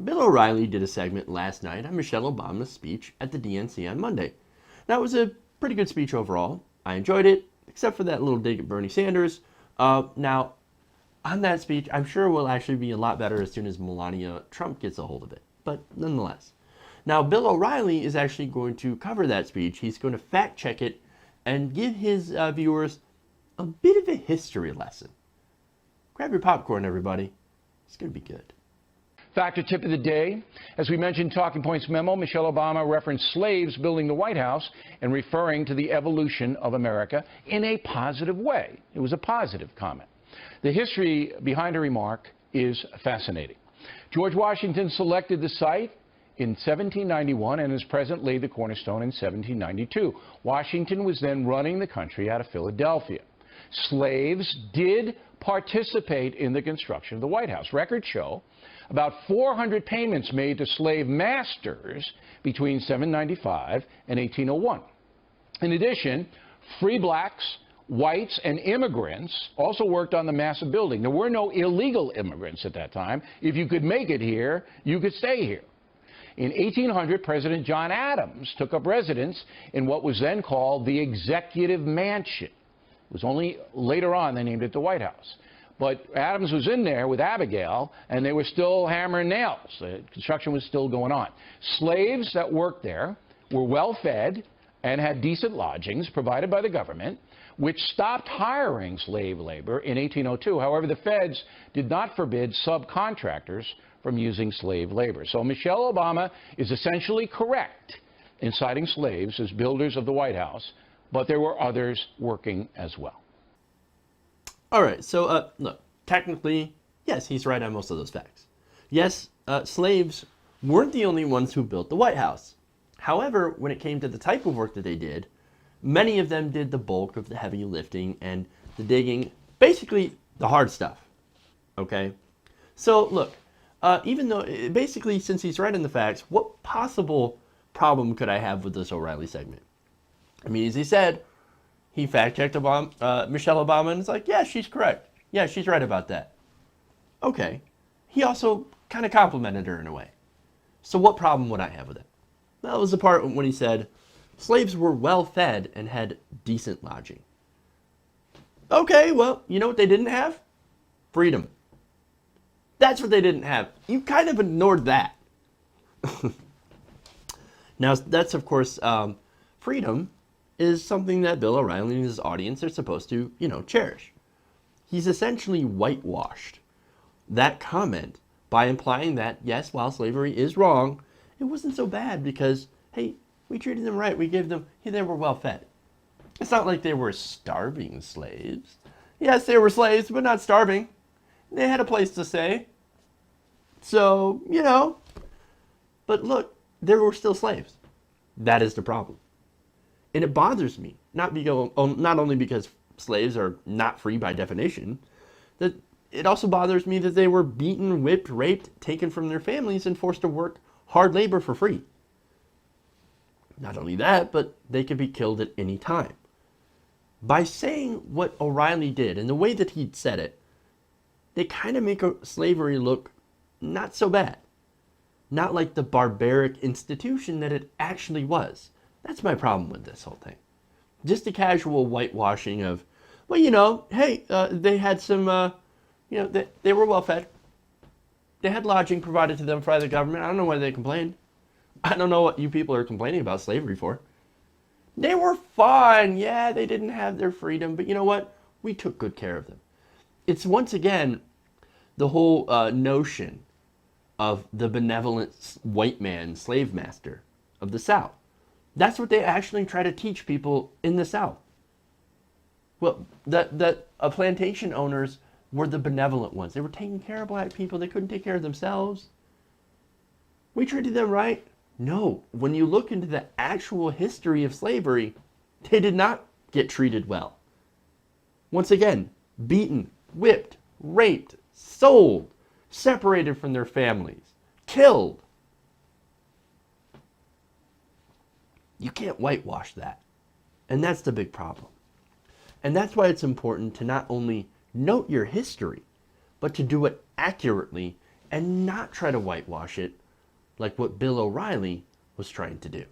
Bill O'Reilly did a segment last night on Michelle Obama's speech at the DNC on Monday. Now, it was a pretty good speech overall. I enjoyed it, except for that little dig at Bernie Sanders. Now, on that speech, I'm sure it will actually be a lot better as soon as Melania Trump gets a hold of it. But nonetheless. Now, Bill O'Reilly is actually going to cover that speech. He's going to fact check it and give his viewers a bit of a history lesson. Grab your popcorn, everybody. It's going to be good. Factor tip of the day. As we mentioned, Talking Points memo, Michelle Obama referenced slaves building the White House and referring to the evolution of America in a positive way. It was a positive comment. The history behind her remark is fascinating. George Washington selected the site in 1791 and as president laid the cornerstone in 1792. Washington was then running the country out of Philadelphia. Slaves did participate in the construction of the White House. Records show about 400 payments made to slave masters between 795 and 1801. In addition, free blacks, whites, and immigrants also worked on the massive building. There were no illegal immigrants at that time. If you could make it here, you could stay here. In 1800, President John Adams took up residence in what was then called the Executive Mansion. It was only later on they named it the White House. But Adams was in there with Abigail, and they were still hammering nails. The construction was still going on. Slaves that worked there were well fed and had decent lodgings provided by the government, which stopped hiring slave labor in 1802. However, the feds did not forbid subcontractors from using slave labor. So Michelle Obama is essentially correct in citing slaves as builders of the White House, but there were others working as well. All right, so look, technically, yes, he's right on most of those facts. Yes, slaves weren't the only ones who built the White House. However, when it came to the type of work that they did, many of them did the bulk of the heavy lifting and the digging, basically the hard stuff, okay? So look, even though, basically, since he's right in the facts, what possible problem could I have with this O'Reilly segment? I mean, as he said, he fact-checked Michelle Obama, and it's like, yeah, she's correct. Yeah, she's right about that. Okay. He also kind of complimented her in a way. So what problem would I have with it? That was the part when he said, slaves were well-fed and had decent lodging. Okay, well, you know what they didn't have? Freedom. That's what they didn't have. You kind of ignored that. Now, that's, of course, freedom is something that Bill O'Reilly and his audience are supposed to, cherish. He's essentially whitewashed that comment by implying that, yes, while slavery is wrong, it wasn't so bad because, hey, we treated them right. We gave them, hey, they were well fed. It's not like they were starving slaves. Yes, they were slaves, but not starving. They had a place to stay. So, but look, they were still slaves. That is the problem. And it bothers me, not only because slaves are not free by definition, that it also bothers me that they were beaten, whipped, raped, taken from their families, and forced to work hard labor for free. Not only that, but they could be killed at any time. By saying what O'Reilly did and the way that he said it, they kind of make slavery look not so bad. Not like the barbaric institution that it actually was. That's my problem with this whole thing. Just a casual whitewashing of, well, hey, they had some, they were well fed. They had lodging provided to them by the government. I don't know why they complained. I don't know what you people are complaining about slavery for. They were fine. Yeah, they didn't have their freedom, but you know what? We took good care of them. It's once again the whole notion of the benevolent white man slave master of the South. That's what they actually try to teach people in the South. Well, that plantation owners were the benevolent ones. They were taking care of black people. They couldn't take care of themselves. We treated them right. No, when you look into the actual history of slavery, they did not get treated well. Once again, beaten, whipped, raped, sold, separated from their families, killed. You can't whitewash that. And that's the big problem. And that's why it's important to not only note your history, but to do it accurately and not try to whitewash it like what Bill O'Reilly was trying to do.